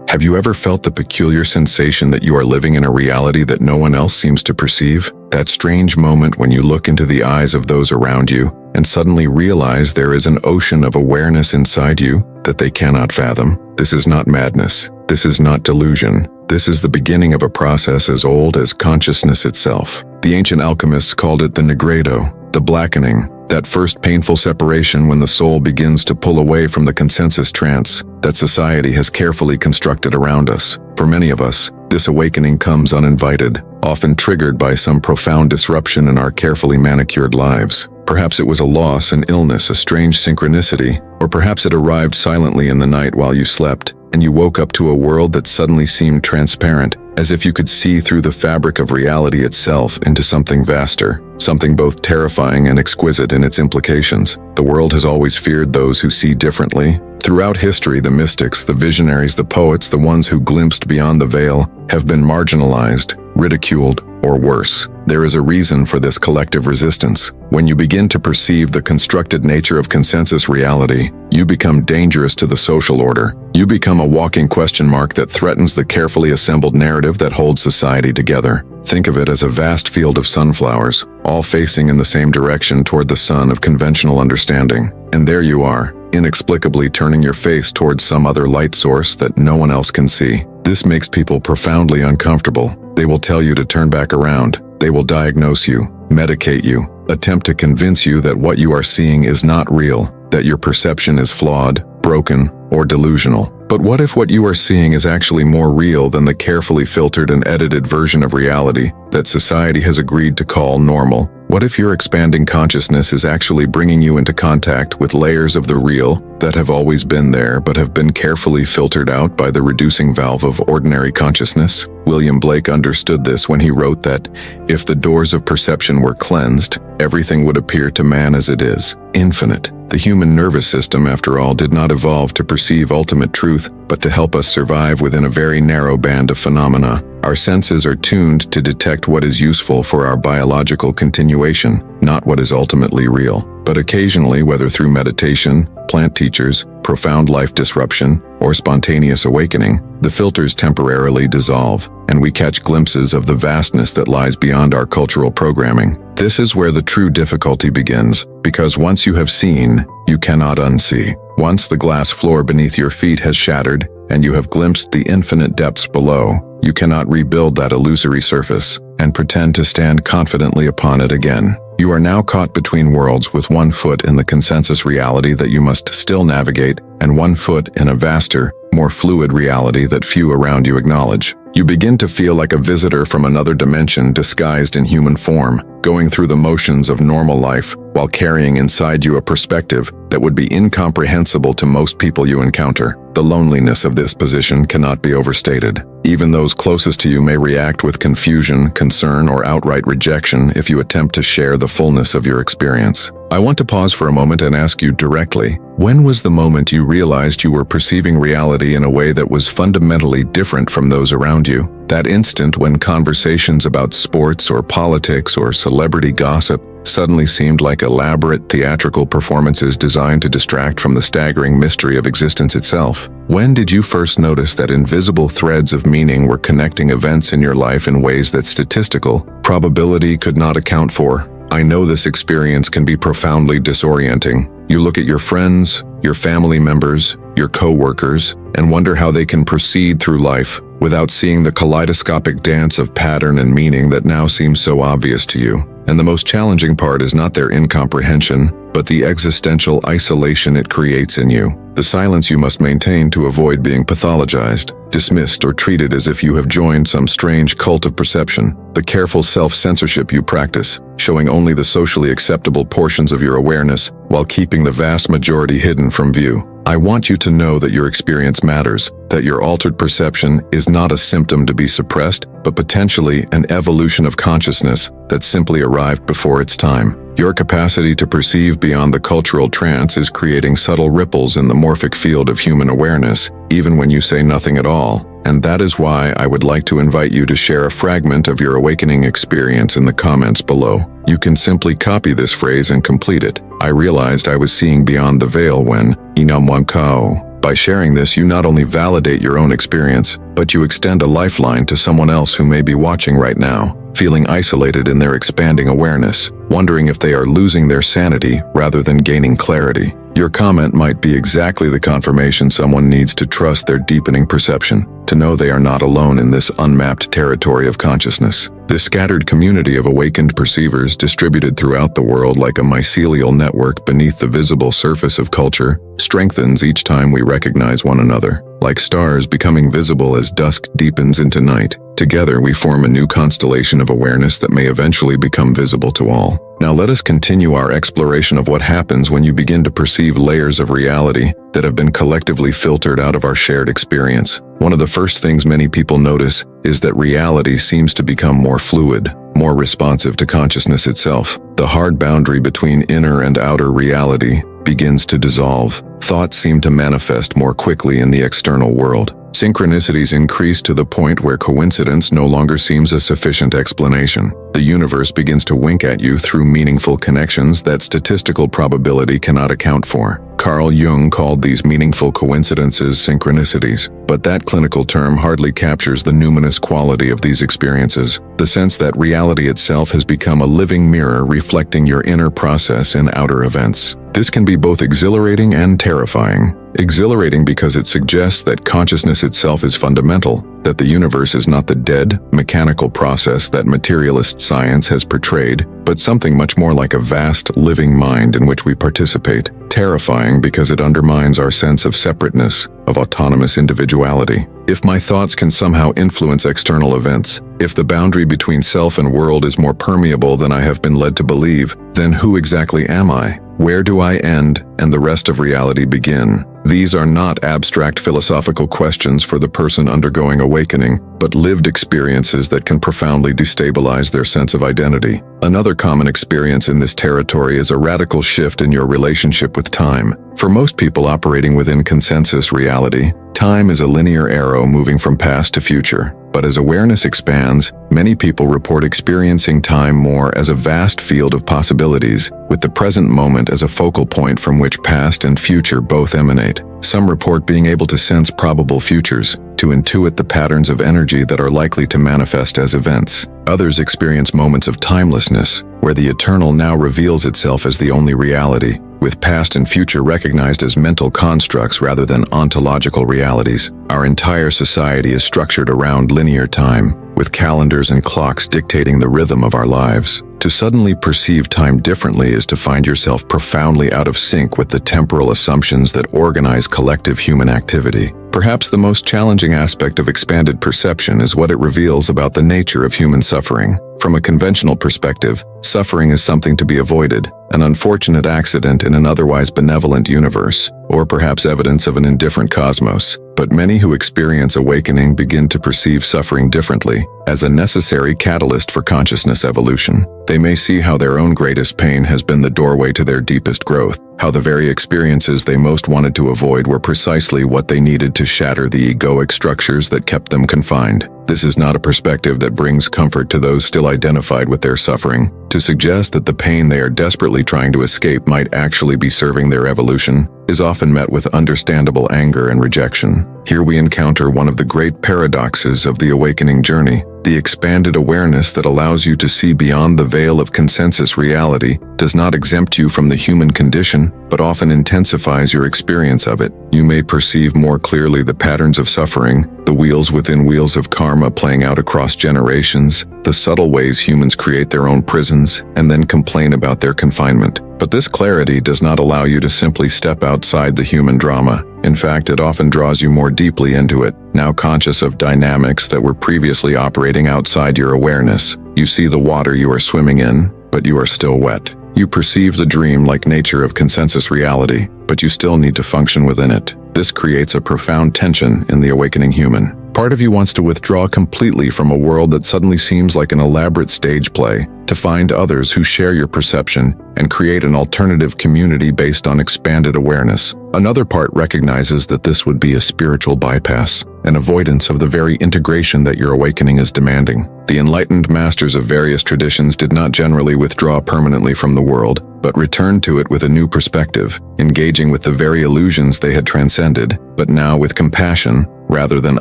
Have you ever felt the peculiar sensation that you are living in a reality that no one else seems to perceive? That strange moment when you look into the eyes of those around you and suddenly realize there is an ocean of awareness inside you that they cannot fathom? This is not madness. This is not delusion. This is the beginning of a process as old as consciousness itself. The ancient alchemists called it the nigredo, the blackening, that first painful separation when the soul begins to pull away from the consensus trance that society has carefully constructed around us. For many of us, this awakening comes uninvited, often triggered by some profound disruption in our carefully manicured lives. Perhaps it was a loss, an illness, a strange synchronicity, or perhaps it arrived silently in the night while you slept, and you woke up to a world that suddenly seemed transparent, as if you could see through the fabric of reality itself into something vaster, something both terrifying and exquisite in its implications. The world has always feared those who see differently. Throughout history, the mystics, the visionaries, the poets, the ones who glimpsed beyond the veil, have been marginalized, ridiculed, or worse. There is a reason for this collective resistance. When you begin to perceive the constructed nature of consensus reality, you become dangerous to the social order. You become a walking question mark that threatens the carefully assembled narrative that holds society together. Think of it as a vast field of sunflowers, all facing in the same direction toward the sun of conventional understanding. And there you are, inexplicably turning your face towards some other light source that no one else can see. This makes people profoundly uncomfortable. They will tell you to turn back around. They will diagnose you, medicate you, attempt to convince you that what you are seeing is not real, that your perception is flawed, broken, or delusional. But what if what you are seeing is actually more real than the carefully filtered and edited version of reality that society has agreed to call normal? What if your expanding consciousness is actually bringing you into contact with layers of the real that have always been there but have been carefully filtered out by the reducing valve of ordinary consciousness? William Blake understood this when he wrote that, if the doors of perception were cleansed, everything would appear to man as it is, infinite. The human nervous system, after all, did not evolve to perceive ultimate truth, but to help us survive within a very narrow band of phenomena. Our senses are tuned to detect what is useful for our biological continuation, not what is ultimately real. But occasionally, whether through meditation, plant teachers, profound life disruption, or spontaneous awakening, the filters temporarily dissolve, and we catch glimpses of the vastness that lies beyond our cultural programming. This is where the true difficulty begins, because once you have seen, you cannot unsee. Once the glass floor beneath your feet has shattered, and you have glimpsed the infinite depths below, you cannot rebuild that illusory surface and pretend to stand confidently upon it again. You are now caught between worlds, with one foot in the consensus reality that you must still navigate, and one foot in a vaster, more fluid reality that few around you acknowledge. You begin to feel like a visitor from another dimension disguised in human form, going through the motions of normal life while carrying inside you a perspective that would be incomprehensible to most people you encounter. The loneliness of this position cannot be overstated. Even those closest to you may react with confusion, concern, or outright rejection if you attempt to share the fullness of your experience. I want to pause for a moment and ask you directly, when was the moment you realized you were perceiving reality in a way that was fundamentally different from those around you? That instant when conversations about sports or politics or celebrity gossip suddenly seemed like elaborate theatrical performances designed to distract from the staggering mystery of existence itself. When did you first notice that invisible threads of meaning were connecting events in your life in ways that statistical probability could not account for? I know this experience can be profoundly disorienting. You look at your friends, your family members, your co-workers, and wonder how they can proceed through life without seeing the kaleidoscopic dance of pattern and meaning that now seems so obvious to you. And the most challenging part is not their incomprehension, but the existential isolation it creates in you. The silence you must maintain to avoid being pathologized, dismissed, or treated as if you have joined some strange cult of perception. The careful self-censorship you practice, showing only the socially acceptable portions of your awareness while keeping the vast majority hidden from view. I want you to know that your experience matters, that your altered perception is not a symptom to be suppressed, but potentially an evolution of consciousness that simply arrived before its time. Your capacity to perceive beyond the cultural trance is creating subtle ripples in the morphic field of human awareness, even when you say nothing at all. And that is why I would like to invite you to share a fragment of your awakening experience in the comments below. You can simply copy this phrase and complete it. I realized I was seeing beyond the veil when, inamwankao. By sharing this, you not only validate your own experience, but you extend a lifeline to someone else who may be watching right now, feeling isolated in their expanding awareness, wondering if they are losing their sanity rather than gaining clarity. Your comment might be exactly the confirmation someone needs to trust their deepening perception, to know they are not alone in this unmapped territory of consciousness. This scattered community of awakened perceivers distributed throughout the world like a mycelial network beneath the visible surface of culture strengthens each time we recognize one another. Like stars becoming visible as dusk deepens into night, together we form a new constellation of awareness that may eventually become visible to all. Now let us continue our exploration of what happens when you begin to perceive layers of reality that have been collectively filtered out of our shared experience. One of the first things many people notice is that reality seems to become more fluid, more responsive to consciousness itself. The hard boundary between inner and outer reality begins to dissolve. Thoughts seem to manifest more quickly in the external world. Synchronicities increase to the point where coincidence no longer seems a sufficient explanation. The universe begins to wink at you through meaningful connections that statistical probability cannot account for. Carl Jung called these meaningful coincidences synchronicities, but that clinical term hardly captures the numinous quality of these experiences, the sense that reality itself has become a living mirror reflecting your inner process in outer events. This can be both exhilarating and terrifying. Exhilarating because it suggests that consciousness itself is fundamental, that the universe is not the dead, mechanical process that materialist science has portrayed, but something much more like a vast, living mind in which we participate. Terrifying because it undermines our sense of separateness, of autonomous individuality. If my thoughts can somehow influence external events, if the boundary between self and world is more permeable than I have been led to believe, then who exactly am I? Where do I end and the rest of reality begin? These are not abstract philosophical questions for the person undergoing awakening, but lived experiences that can profoundly destabilize their sense of identity. Another common experience in this territory is a radical shift in your relationship with time. For most people operating within consensus reality, time is a linear arrow moving from past to future. But as awareness expands, many people report experiencing time more as a vast field of possibilities, with the present moment as a focal point from which past and future both emanate. Some report being able to sense probable futures, to intuit the patterns of energy that are likely to manifest as events. Others experience moments of timelessness, where the eternal now reveals itself as the only reality, with past and future recognized as mental constructs rather than ontological realities. Our entire society is structured around linear time, with calendars and clocks dictating the rhythm of our lives. To suddenly perceive time differently is to find yourself profoundly out of sync with the temporal assumptions that organize collective human activity. Perhaps the most challenging aspect of expanded perception is what it reveals about the nature of human suffering. From a conventional perspective, suffering is something to be avoided, an unfortunate accident in an otherwise benevolent universe, or perhaps evidence of an indifferent cosmos. But many who experience awakening begin to perceive suffering differently, as a necessary catalyst for consciousness evolution. They may see how their own greatest pain has been the doorway to their deepest growth, how the very experiences they most wanted to avoid were precisely what they needed to shatter the egoic structures that kept them confined. This is not a perspective that brings comfort to those still identified with their suffering. To suggest that the pain they are desperately trying to escape might actually be serving their evolution is often met with understandable anger and rejection. Here we encounter one of the great paradoxes of the awakening journey. The expanded awareness that allows you to see beyond the veil of consensus reality does not exempt you from the human condition, but often intensifies your experience of it. You may perceive more clearly the patterns of suffering, the wheels within wheels of karma playing out across generations, the subtle ways humans create their own prisons and then complain about their confinement. But this clarity does not allow you to simply step outside the human drama. In fact, it often draws you more deeply into it. Now conscious of dynamics that were previously operating outside your awareness, you see the water you are swimming in, but you are still wet. You perceive the dream-like nature of consensus reality, but you still need to function within it. This creates a profound tension in the awakening human. Part of you wants to withdraw completely from a world that suddenly seems like an elaborate stage play, to find others who share your perception and create an alternative community based on expanded awareness. Another part recognizes that this would be a spiritual bypass, an avoidance of the very integration that your awakening is demanding. The enlightened masters of various traditions did not generally withdraw permanently from the world, but returned to it with a new perspective, engaging with the very illusions they had transcended, but now with compassion rather than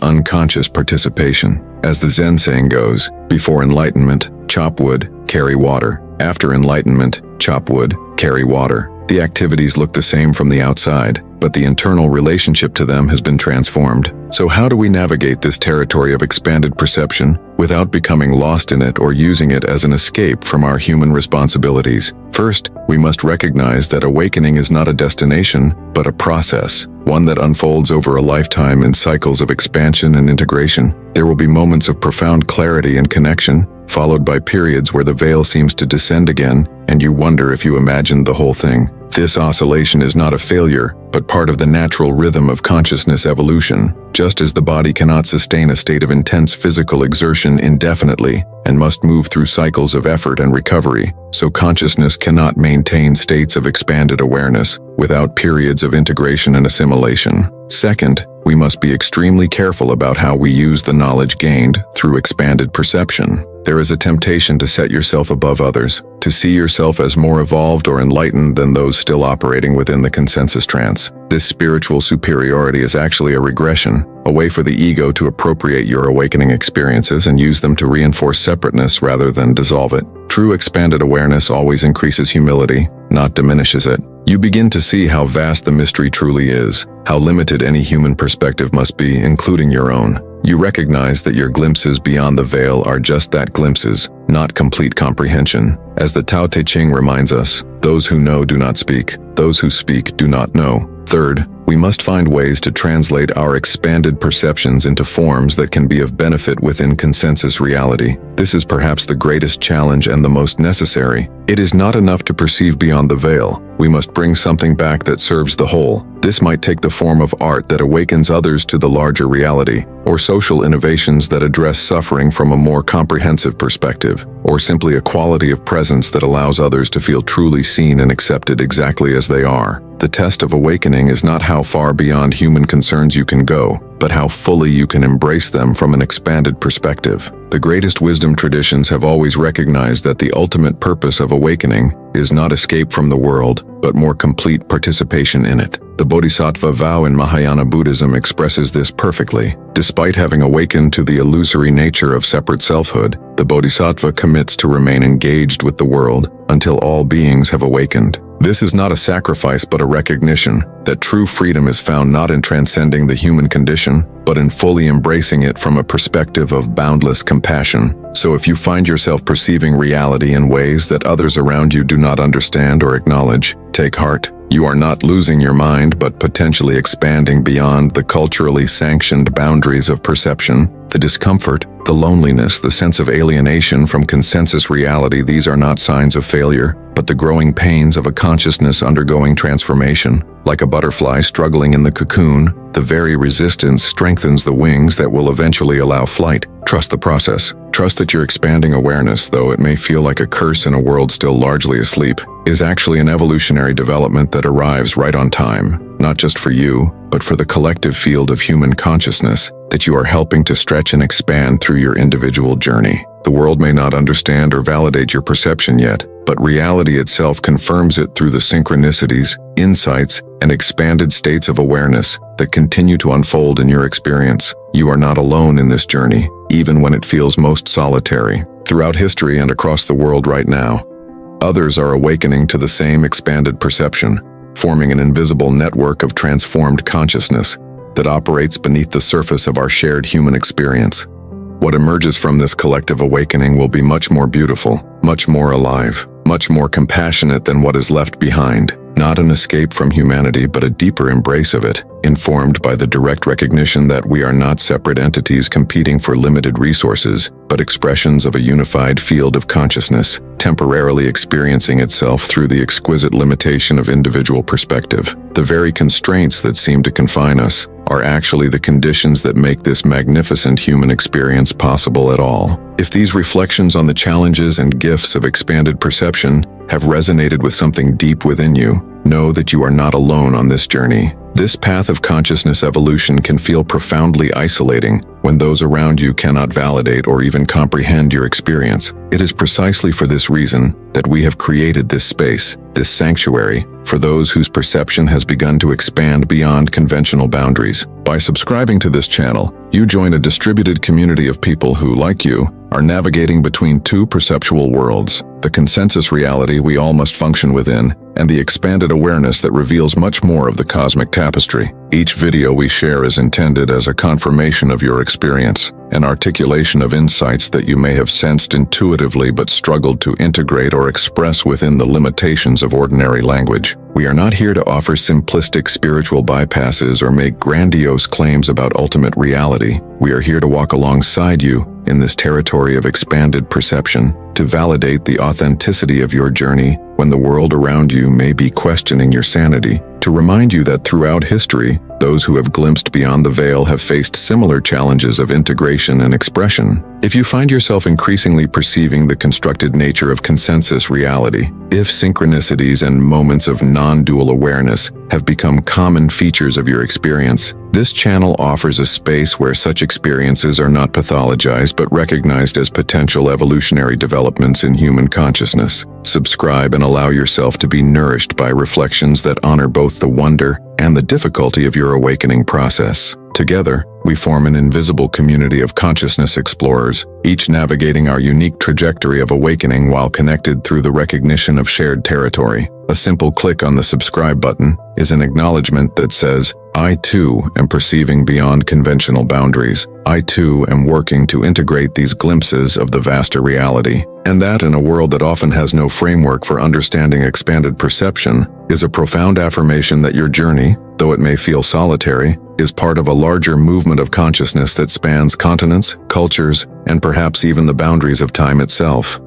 unconscious participation. As the Zen saying goes, before enlightenment, chop wood, carry water. After enlightenment, chop wood, carry water. The activities look the same from the outside, but the internal relationship to them has been transformed. So how do we navigate this territory of expanded perception without becoming lost in it or using it as an escape from our human responsibilities? First, we must recognize that awakening is not a destination, but a process, one that unfolds over a lifetime in cycles of expansion and integration. There will be moments of profound clarity and connection, followed by periods where the veil seems to descend again, and you wonder if you imagined the whole thing. This oscillation is not a failure, but part of the natural rhythm of consciousness evolution. Just as the body cannot sustain a state of intense physical exertion indefinitely and must move through cycles of effort and recovery, so consciousness cannot maintain states of expanded awareness without periods of integration and assimilation. Second, we must be extremely careful about how we use the knowledge gained through expanded perception. There is a temptation to set yourself above others, to see yourself as more evolved or enlightened than those still operating within the consensus trance. This spiritual superiority is actually a regression, a way for the ego to appropriate your awakening experiences and use them to reinforce separateness rather than dissolve it. True expanded awareness always increases humility, not diminishes it. You begin to see how vast the mystery truly is, how limited any human perspective must be, including your own. You recognize that your glimpses beyond the veil are just that, glimpses, not complete comprehension. As the Tao Te Ching reminds us, those who know do not speak, those who speak do not know. Third, we must find ways to translate our expanded perceptions into forms that can be of benefit within consensus reality. This is perhaps the greatest challenge and the most necessary. It is not enough to perceive beyond the veil. We must bring something back that serves the whole. This might take the form of art that awakens others to the larger reality, or social innovations that address suffering from a more comprehensive perspective, or simply a quality of presence that allows others to feel truly seen and accepted exactly as they are. The test of awakening is not how far beyond human concerns you can go, but how fully you can embrace them from an expanded perspective. The greatest wisdom traditions have always recognized that the ultimate purpose of awakening is not escape from the world, but more complete participation in it. The Bodhisattva vow in Mahayana Buddhism expresses this perfectly. Despite having awakened to the illusory nature of separate selfhood, the Bodhisattva commits to remain engaged with the world until all beings have awakened. This is not a sacrifice but a recognition that true freedom is found not in transcending the human condition, but in fully embracing it from a perspective of boundless compassion. So if you find yourself perceiving reality in ways that others around you do not understand or acknowledge, take heart. You are not losing your mind but potentially expanding beyond the culturally sanctioned boundaries of perception. The discomfort, the loneliness, the sense of alienation from consensus reality, these are not signs of failure, but the growing pains of a consciousness undergoing transformation. Like a butterfly struggling in the cocoon, the very resistance strengthens the wings that will eventually allow flight. Trust the process. Trust that your expanding awareness, though it may feel like a curse in a world still largely asleep, is actually an evolutionary development that arrives right on time, not just for you, but for the collective field of human consciousness that you are helping to stretch and expand through your individual journey. The world may not understand or validate your perception yet, but reality itself confirms it through the synchronicities, insights, and expanded states of awareness that continue to unfold in your experience. You are not alone in this journey, even when it feels most solitary. Throughout history and across the world right now, others are awakening to the same expanded perception, forming an invisible network of transformed consciousness that operates beneath the surface of our shared human experience. What emerges from this collective awakening will be much more beautiful, much more alive, much more compassionate than what is left behind. Not an escape from humanity, but a deeper embrace of it, informed by the direct recognition that we are not separate entities competing for limited resources, but expressions of a unified field of consciousness, temporarily experiencing itself through the exquisite limitation of individual perspective. The very constraints that seem to confine us are actually the conditions that make this magnificent human experience possible at all. If these reflections on the challenges and gifts of expanded perception have resonated with something deep within you, know that you are not alone on this journey. This path of consciousness evolution can feel profoundly isolating when those around you cannot validate or even comprehend your experience. It is precisely for this reason that we have created this space, this sanctuary, for those whose perception has begun to expand beyond conventional boundaries. By subscribing to this channel, you join a distributed community of people who, like you, are navigating between two perceptual worlds: the consensus reality we all must function within, and the expanded awareness that reveals much more of the cosmic tapestry. Each video we share is intended as a confirmation of your experience, an articulation of insights that you may have sensed intuitively but struggled to integrate or express within the limitations of ordinary language. We are not here to offer simplistic spiritual bypasses or make grandiose claims about ultimate reality. We are here to walk alongside you in this territory of expanded perception, to validate the authenticity of your journey when the world around you may be questioning your sanity, to remind you that throughout history, those who have glimpsed beyond the veil have faced similar challenges of integration and expression. If you find yourself increasingly perceiving the constructed nature of consensus reality, if synchronicities and moments of non-dual awareness have become common features of your experience, this channel offers a space where such experiences are not pathologized but recognized as potential evolutionary developments in human consciousness. Subscribe and allow yourself to be nourished by reflections that honor both the wonder and the difficulty of your awakening process. Together, we form an invisible community of consciousness explorers, each navigating our unique trajectory of awakening while connected through the recognition of shared territory. A simple click on the subscribe button is an acknowledgement that says, I too am perceiving beyond conventional boundaries. I too am working to integrate these glimpses of the vaster reality. And that, in a world that often has no framework for understanding expanded perception, is a profound affirmation that your journey, though it may feel solitary, is part of a larger movement of consciousness that spans continents, cultures, and perhaps even the boundaries of time itself.